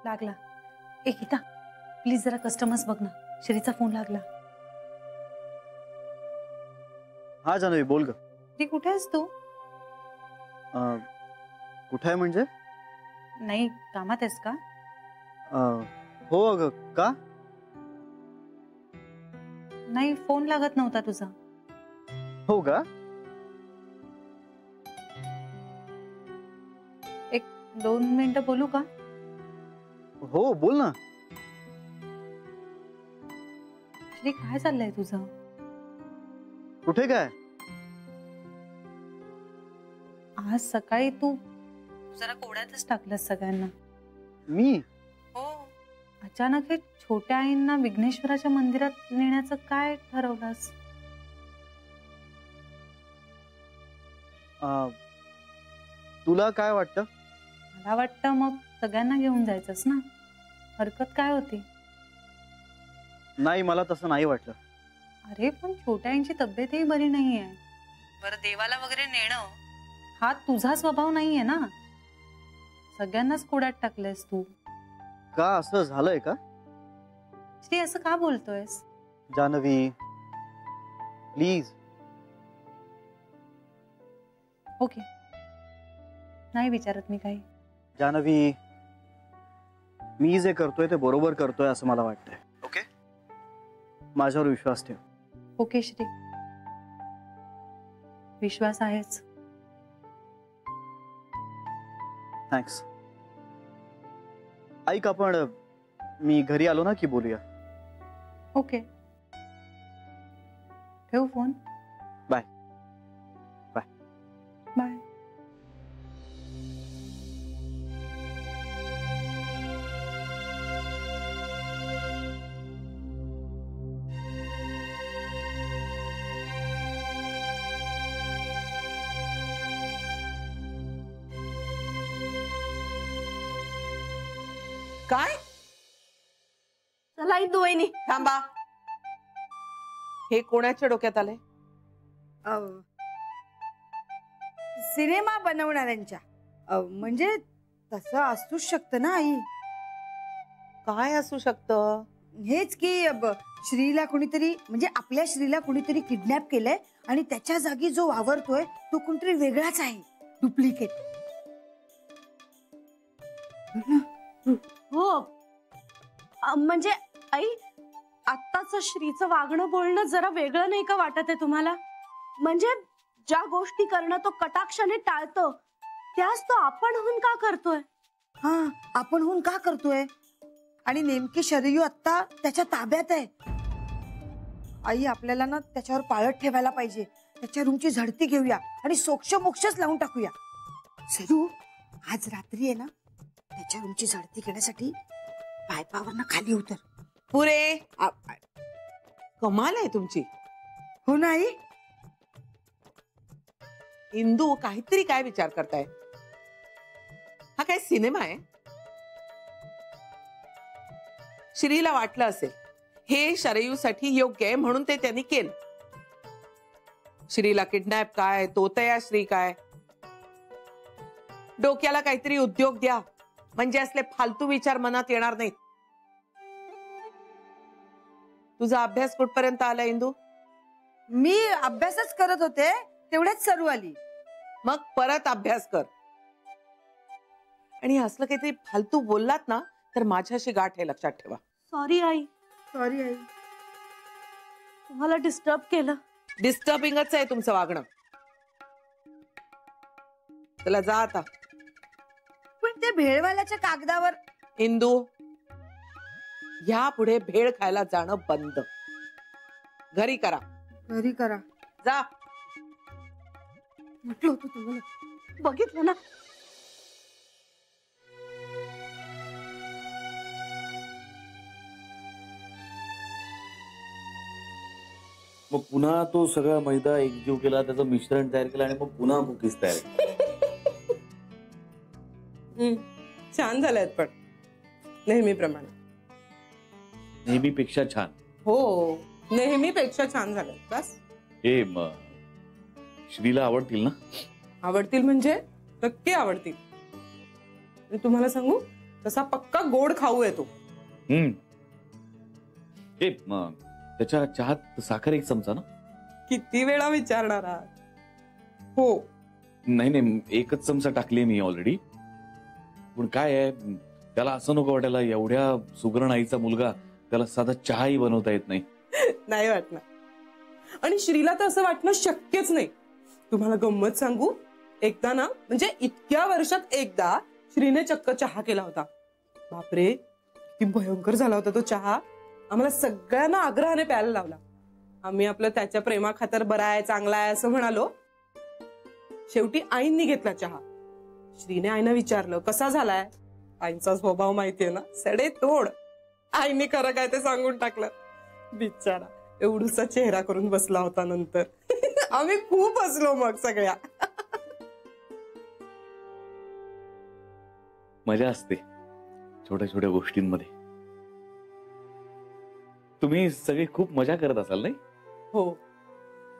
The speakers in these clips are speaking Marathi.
लागला. ए गीता प्लीज जरा कस्टमर्स बघ ना. श्रीचा फोन लागला. हा जानवी बोल ग. श्री कुठे आहेस तू? कुठे आहे म्हणजे? नाही कामात आहेस का? हो अगं का? नाही फोन लागत नव्हता तुझा. हो का? एक 2 मिनिटं बोलू का? हो बोल ना. श्री काय चाललंय तुझं? कुठे काय? आज सकाळी तू जरा कोड्यातच टाकलंस सगळ्यांना. मी? हो. अचानक हे छोट्या आईंना विघ्नेश्वराच्या मंदिरात नेण्याचं काय ठरवलंस? तुला काय वाटतं? मला वाटतं मग सगळ्यांना घेऊन जायचंस ना. हरकत काय होती? नाही मला तसं नाही वाटलं. अरे पण छोट्या आईंची तब्येतही बरी नाहीये. बरं देवाला वगैरे नेणं हा तुझा स्वभाव नाहीये ना. सगळ्यांनाच कोड्यात टाकलेस तू. का असं झालंय का? श्री असं का बोलतोयस? जानवी प्लीज. ओके नाही विचारत मी काही. जानवी मी जे करतोय ते बरोबर करतोय असं मला वाटतंय. ओके माझ्यावर विश्वास ठेव. ओके श्री विश्वास आहेच. थँक्स. ऐक आपण मी घरी आलो ना की बोलूया. ओके ठेवू फोन. बाय. Bye bye. काय? चला इंदू वहिनी थांबा. हे कोणाच्या डोक्यात आलंय? सिनेमा बनवणाऱ्यांच्या. म्हणजे तसं असूच शकतं ना आई. काय असू शकतं? हेच की श्रीला कुणीतरी म्हणजे आपल्या श्रीला कुणीतरी किडनॅप केलंय आणि त्याच्या जागी जो वावरतोय तो कोणतरी वेगळाच आहे. डुप्लिकेट. हो म्हणजे आई आत्ताच श्रीचं वागणं बोलणं जरा वेगळं नाही का वाटत आहे तुम्हाला? म्हणजे ज्या गोष्टी करणं तो कटाक्षाने टाळतो त्याच तो आपणहून का करतोय? हा आपणहून का करतोय? आणि नेमकी शरयू आत्ता त्याच्या ताब्यात आहे. आई आपल्याला ना त्याच्यावर पाळत ठेवायला पाहिजे. त्याच्या रूमची झडती घेऊया आणि सोक्ष मोक्षच लावून टाकूया. शरयू आज रात्री आहे ना त्याच्या रूमची झडती घेण्यासाठी पायपावरनं खाली उतर. पुरे कमाल आहे तुमची. हो ना आई? इंदू काहीतरी काय विचार करताय? हा काय सिनेमा आहे? श्रीला वाटलं असेल हे शरयूसाठी योग्य आहे म्हणून ते त्यांनी केलं. श्रीला किडनॅप काय तोतया श्री काय. डोक्याला काहीतरी उद्योग द्या म्हणजे असले फालतू विचार मनात येणार नाहीत. तुझा अभ्यास कुठपर्यंत आला इंदू? मी अभ्यासच करत होते तेवढ्याच सरू आली. मग परत अभ्यास कर. आणि असलं काहीतरी फालतू बोललात ना तर माझ्याशी गाठ हे लक्षात ठेवा. Sorry I. Sorry I. तुम्हाला डिस्टर्ब केलं. डिस्टर्बिंगच आहे तुमचं वागणं. चला जा आता. पण ते भेळवाल्याच्या कागदावर. इंदू ह्या पुढे भेळ खायला जाणं बंद. घरी करा. घरी करा. जा. म्हटलं होतं तुम्हाला. बघितलं ना. मग पुन्हा तो सगळा मैदा एकजीव केला त्याचं मिश्रण तयार केलं आणि मग पुन्हा मुकीस तयार केली. छान झाल्यात पण नेहमीप्रमाणे. नेहमीपेक्षा छान. हो नेहमीपेक्षा छान झाल्यात. बस हे श्रीला आवडतील ना? आवडतील म्हणजे नक्की आवडतील. मी तुम्हाला सांगू तसा पक्का गोड खाऊ आहे तो. त्याच्या चहात साखर 1 चमचा ना? किती वेळा विचारणार आहात? हो. नाही 1च चमचा टाकली मी ऑलरेडी. पण काय आहे, त्याला असं नको वाटायला एवढ्या सुगरण आईचा मुलगा त्याला साधा चहाही बनवता येत नाही. नाही वाटणार. आणि श्रीला तर असं वाटणं शक्यच नाही. तुम्हाला गंमत सांगू, एकदा ना, म्हणजे इतक्या वर्षात एकदा श्रीने चक्क चहा केला होता. बापरे, किती भयंकर झाला होता तो चहा. आम्हाला सगळ्यांना आग्रहाने प्यायला लावला. आम्ही आपलं त्याच्या प्रेमाखातर बरा आहे, चांगला आहे असं म्हणालो. शेवटी आईंनी घेतला चहा. श्रीने आईनं विचारलं कसा झालाय. आईंचा स्वभाव माहितीये ना, सडे तोड. आईने खरं काय ते सांगून टाकलं. बिचारा एवढूसा चेहरा करून बसला होता. नंतर आम्ही खूप हसलो मग सगळ्या. मजा असते छोट्या छोट्या गोष्टींमध्ये. तुम्ही सगळे खूप मजा करत असाल नाही? हो,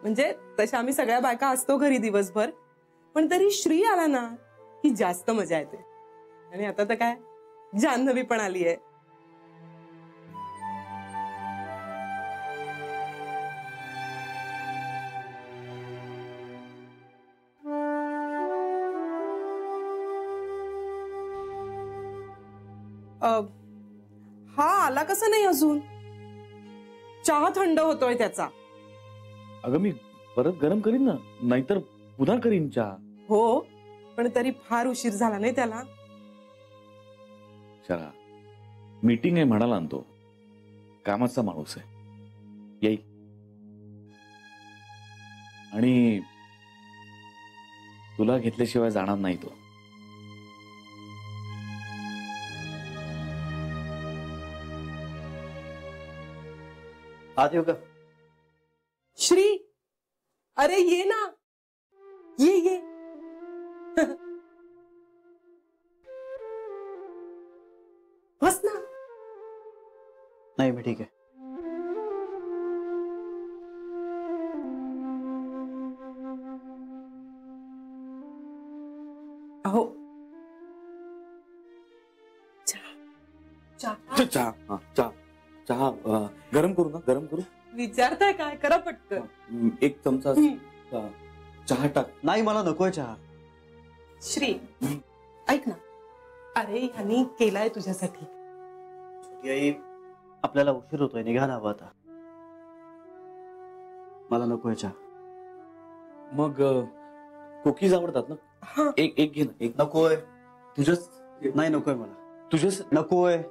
म्हणजे तशा आम्ही सगळ्या बायका असतो घरी दिवसभर, पण तरी श्री आला ना की जास्त मजा येते. आणि आता तर काय, जान्हवी पण आली आहे. हा आला कसं नाही अजून? चहा थंड होतोय त्याचा. अगं मी परत गरम करीन ना, नाहीतर पुन्हा करीन चहा. हो, पण तरी फार उशीर झाला नाही त्याला. चला, मीटिंग आहे म्हणाला ना तो. कामाचा माणूस आहे, येईल. आणि तुला घेतल्याशिवाय जाणार नाही तो. आत येऊ का? श्री, अरे ये ना, ये. बस ना. नाही मी ठीक आहे. अहो, चहा गरम करू ना? गरम करू? विचारताय काय? करा पटकन. 1 चमचा चहा टाक. नाही मला नकोय चहा. श्री, ऐक ना, अरे ह्यांनी केलाय तुझ्यासाठी. आई, आपल्याला उशीर होतोय, निघायला हवं आता. मला नकोय चहा. मग कुकीज आवडतात ना? हा. एक घे ना. एक नकोय. तुझ्याच? नाही नकोय मला. तुझ्याच नकोय.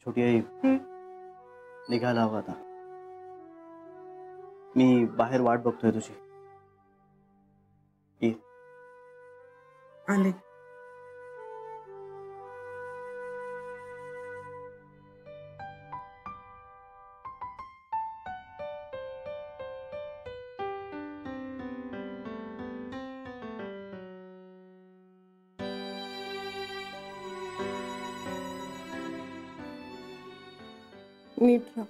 छोटी आई, निघायला हवं आता. मी बाहेर वाट बघतोय तुझी. ये. आले. नीट राहा,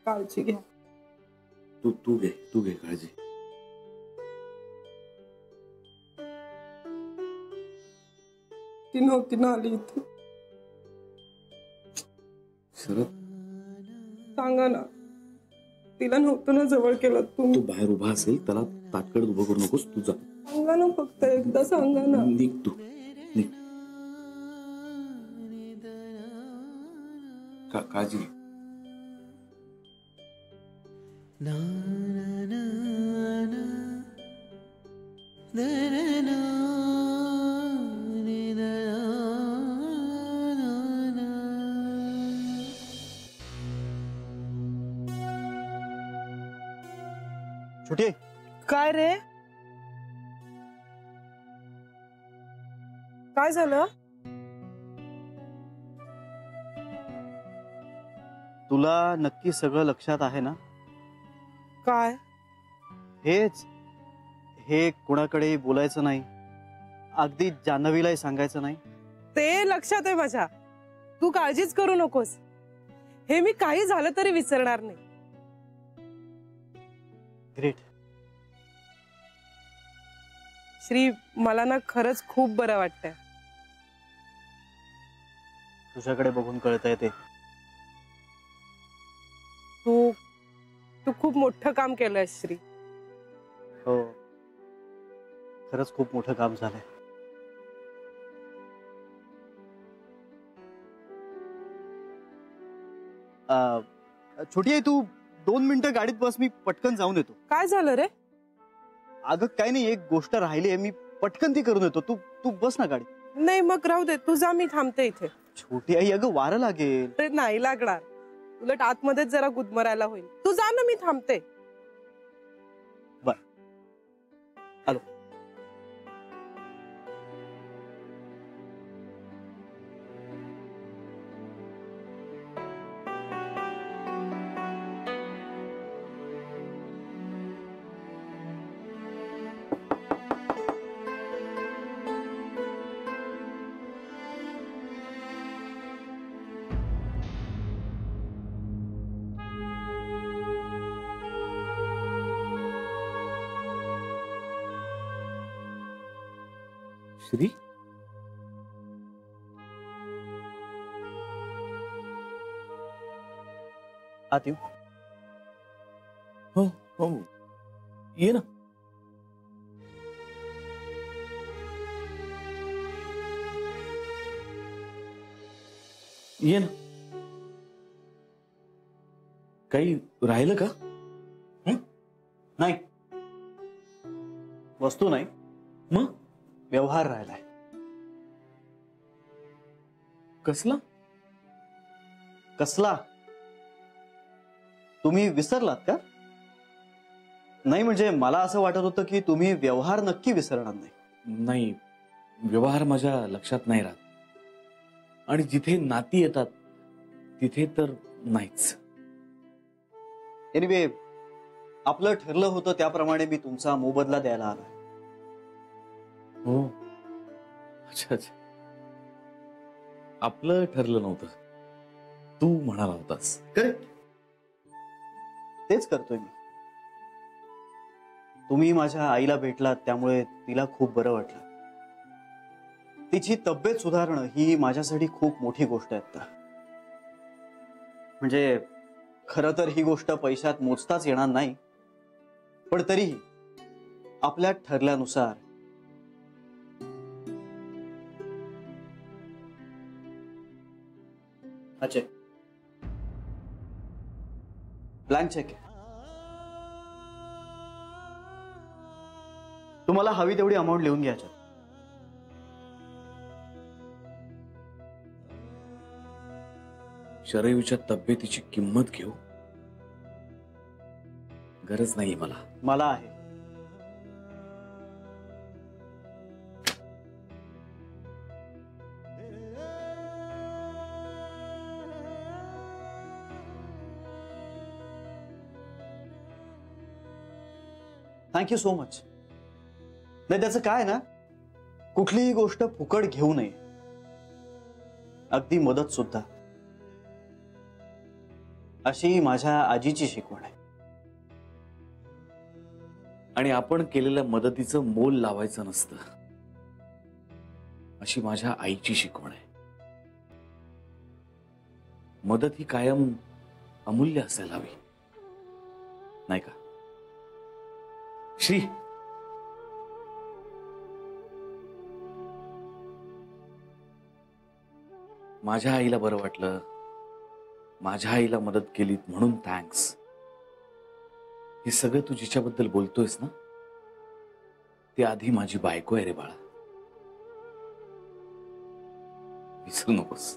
काळजी घ्या. तू घे काळजी. ती नव्हती ना आली इथे. शरद, सांगा ना, तिला नव्हतं ना जवळ केलं तुम्ही. तू बाहेर उभा असेल त्याला तात्काळ उभं करू नकोस. तू जा. सांगा ना, फक्त एकदा सांगा ना. निघ तू, निघ. काळजी घे. छोटी आई, काय रे, काय झालं? तुला नक्की सगळं लक्षात आहे ना? काय? हेच, हे कुणाकडे बोलायचं नाही, अगदी जान्हवीलाही सांगायचं नाही. ते लक्षात आहे माझ्या. तू काळजीच करू नकोस. हे मी काही झालं तरी विसरणार नाही. ग्रेट. श्री, मला ना खरंच खूप बरं वाटतंय. तुझ्याकडे बघून कळतंय ते. तू तू खूप मोठं काम केलंय श्री. हो, खरंच खूप मोठं काम झालंय. छोटी आहे, तू 2 मिनिटं गाडीत बस, मी पटकन जाऊन येतो. काय झालं रे? अगं काय नाही, एक गोष्ट राहिली आहे, मी पटकन ती करून येतो. तू तू बस ना गाडी. नाही मग राहू दे, तू जा, मी थांबते इथे. छोटी आई, अगं वारं लागेल. ते नाही लागणार, उलट आतमध्येच जरा गुदमरायला होईल. तू जा ना, मी थांबते. बर, आलो. श्री, आत येऊ? हो हो, ये ना. ये ना. काही राहिलं का? नाही, वस्तू नाही, मग व्यवहार राहिलाय. कसला? कसला? तुम्ही विसरलात का? नाही म्हणजे मला असं वाटत होतं की तुम्ही व्यवहार नक्की विसरणार नाही. नाही, व्यवहार माझ्या लक्षात नाही राहत, आणि जिथे नाती येतात तिथे तर नाहीच. एनिवे, आपलं ठरलं होतं त्याप्रमाणे मी तुमचा मोबदला द्यायला आलो. हो, अच्छा अच्छा. आपलं ठरलं नव्हतं, तू म्हणाला होतास. करेक्ट, तेच करतोय मी. तुम्ही माझ्या आईला भेटलात त्यामुळे तिला खूप बरं वाटलं. तिची तब्येत सुधारणं ही माझ्यासाठी खूप मोठी गोष्ट आहे आता. म्हणजे खरं तर ही गोष्ट पैशात मोजताच येणार नाही, पण तरीही आपल्या ठरल्यानुसार अच्छा, ब्लँक चेक आहे. तुम्हाला हवी तेवढी अमाऊंट लिहून घ्यायच्या. शरयूच्या तब्येतीची किंमत घेऊ? गरज नाही मला. मला आहे. Thank you so much. नाही, त्याचं काय ना, कुठलीही गोष्ट फुकट घेऊ नये, अगदी मदत सुद्धा. अशी माझ्या आजीची शिकवण आहे. आणि आपण केलेल्या मदतीचं मोल लावायचं नसतं, अशी माझ्या आईची शिकवण आहे. मदत ही कायम अमूल्य असायला हवी, नाही का श्री? माझ्या आईला बरं वाटलं, माझ्या आईला मदत केली म्हणून थँक्स. हे सगळं तू जिच्याबद्दल बोलतोयस ना, ती आधी माझी बायको आहे रे बाळा, विसरू नकोस.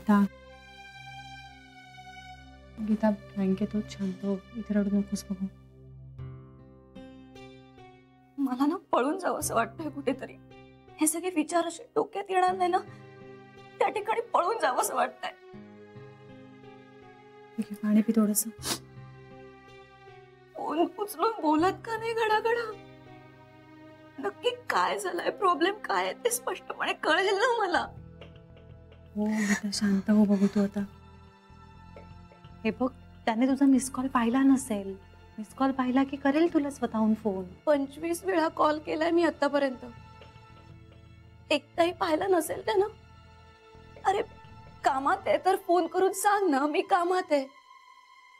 गीता गीता बँकेत शांत हो, इथे रडू नकोस बघू. मला ना पळून जावं असं वाटतंय कुठेतरी. हे सगळे विचार असे डोक्यात येणार नाही ना, त्या ठिकाणी पळून जावं असं वाटतंय. पाणी पी थोडस. फोन उचलून बोलत का नाही घडाघडा? नक्की काय झालंय, प्रॉब्लेम काय आहे ते स्पष्टपणे कळेल ना मला. हो गीता शांत हो बघू तू आता. हे बघ, त्याने तुझा मिस कॉल पाहिला नसेल. मिस कॉल पाहिला की करेल तुला स्वतःहून फोन. 25 वेळा कॉल केलाय मी आतापर्यंत, एकदाही पाहिला नसेल त्यानं. अरे कामात आहे तर फोन करून सांग ना मी कामात आहे.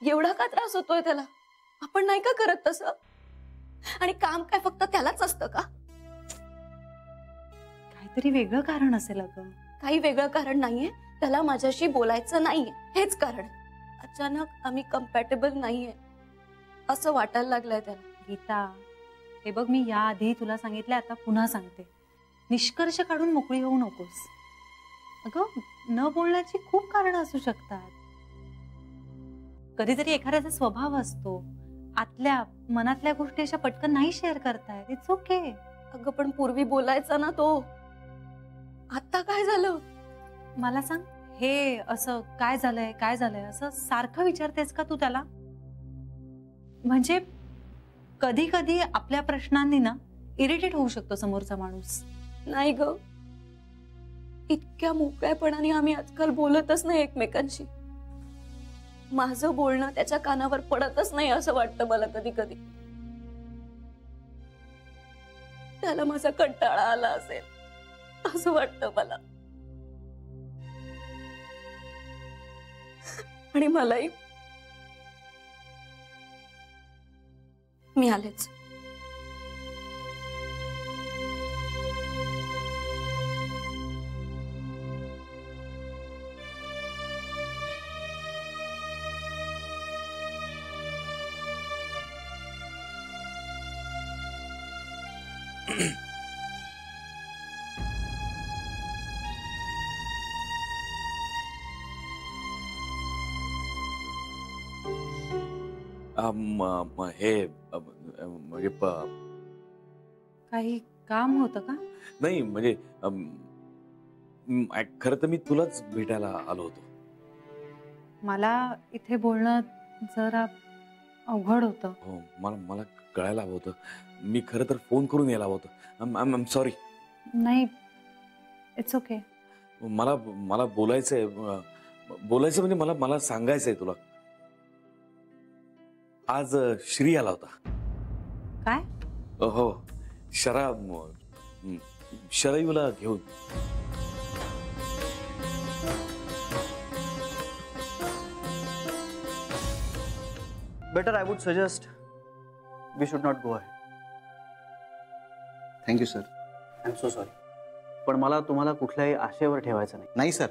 एवढा का त्रास होतोय त्याला? आपण नाही का करत तसं? आणि काम काय फक्त त्यालाच असतं का? काहीतरी वेगळं कारण असेल अगं. काही वेगळं कारण नाहीये. त्याला माझ्याशी बोलायचं नाहीये, हेच कारण. अचानक आम्ही कम्पॅटेबल नाहीये असं वाटायला लागलंय त्याला. गीता हे बघ, मी याआधी तुला सांगितलं, आता पुन्हा सांगते. निष्कर्ष काढून मोकळी होऊ नकोस अगं. न बोलण्याची खूप कारणं असू शकतात. कधीतरी एखाद्याचा स्वभाव असतो, आतल्या मनातल्या गोष्टी अशा पटकन नाही शेअर करतायत. It's okay. अगं पण पूर्वी बोलायचा ना तो, आता काय झालं? मला सांग, हे असं काय झालंय काय झालंय असं सारखं विचारतेस का तू त्याला? म्हणजे कधी कधी आपल्या प्रश्नांनी ना इरिटेट होऊ शकतो समोरचा माणूस. नाही ग, इतक्या मोकळ्यापणाने आम्ही आजकाल बोलतच नाही एकमेकांशी. माझं बोलणं त्याच्या कानावर पडतच नाही असं वाटतं मला कधी कधी. त्याला माझा कंटाळा आला असेल असं वाटतं मला. आणि मलाही. मी आलेच. हे म्हणजे काही काम होतं का? नाही म्हणजे खरं तर मी तुलाच भेटायला आलो होतो. मला इथे बोलणं जरा अवघड होतं. हो, मला कळायला हवं होतं. मी खरं तर फोन करून यायला हवं होतं. I am sorry. नाही, इट्स ओके. मला बोलायचंय म्हणजे मला सांगायचंय तुला. आज श्री आला होता. काय? हो, शरयूला घेऊन. Better I would suggest we should not go ahead. Thank you sir. I am so sorry. पण मला तुम्हाला कुठल्याही आशेवर ठेवायचं नाही. नाही सर,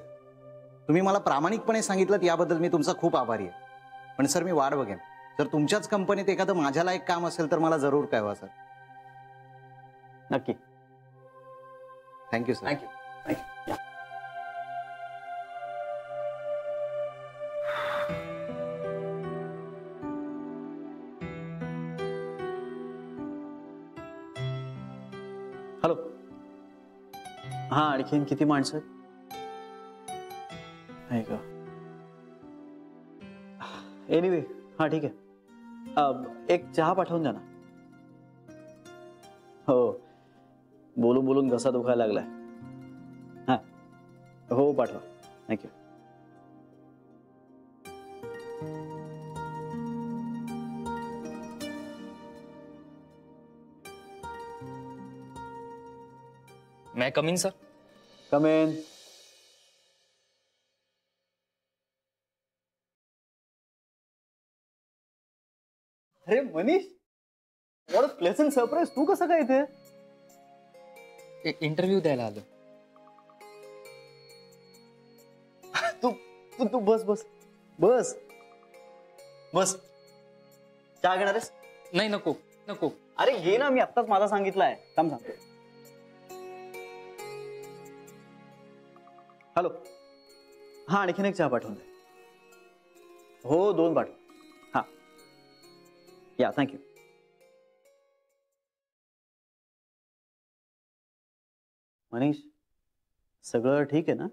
तुम्ही मला प्रामाणिकपणे सांगितलं याबद्दल मी तुमचा खूप आभारी आहे. पण सर मी वाट बघेन. जर तुमच्याच कंपनीत एखादं माझ्या लायक काम असेल तर मला जरूर कळवा सर. नक्की. Thank you sir. Thank you. Thank you. Hello. हा, आणखीन किती माणसं आहेत? नाही का? एनिवे, हा ठीक आहे. एक चहा पाठवून द्या ना. हो, बोलून बोलून घसा दुखायला लागलाय. हा हो, पाठवा. Thank you. May I come in, sir? Come in. अरे Manish, what a pleasant surprise. तू कसं काय इथे? इंटरव्ह्यू द्यायला आलो. तू तू तू बस बस बस बस. चहा घेणार आहेस? नाही, नको नको. अरे घे ना, मी आत्ताच माझा सांगितलाय. थांब सांगतो. हॅलो. हा, आणखीन एक चहा पाठवून दे. हो, 2 पाठव. हा, या, थँक्यू. मनीष, सगळं ठीक आहे ना?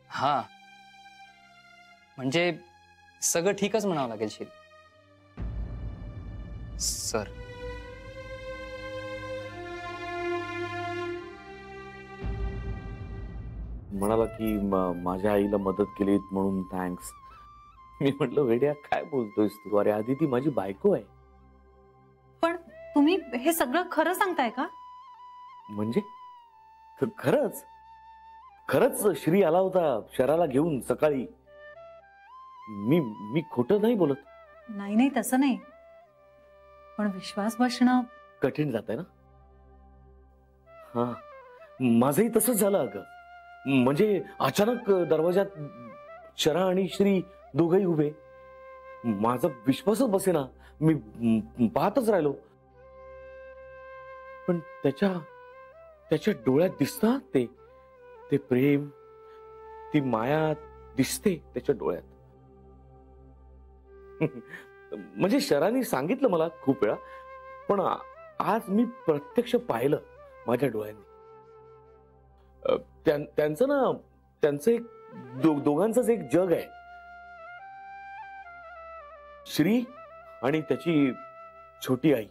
हा, म्हणजे सगळं ठीकच म्हणावं लागेल श्री सर. म्हणाला की माझ्या आईला मदत केलीत म्हणून थँक्स. मी म्हटलं वेड्या काय बोलतोयस तू? अरे आधी ती माझी बायको आहे. पण तुम्ही हे सगळं खरं सांगताय का? म्हणजे खरंच खरंच श्री आला होता शराला घेऊन सकाळी. मी खोटं नाही बोलत. नाही नाही, तसं नाही, पण विश्वास बसणं कठीण जात आहे ना. हा, माझंही तसंच झालं अगं. म्हणजे अचानक दरवाजात शरा आणि श्री दोघही उभे. माझा विश्वासच बसेना. मी पाहतच राहिलो. पण त्याच्या डोळ्यात दिसतं ते प्रेम, ती माया दिसते त्याच्या डोळ्यात. म्हणजे शराने सांगितलं मला खूप वेळा, पण आज मी प्रत्यक्ष पाहिलं माझ्या डोळ्यांनी. त्यांचं ना, त्यांचं एक दोघांचंच एक जग आहे. श्री आणि त्याची छोटी आई.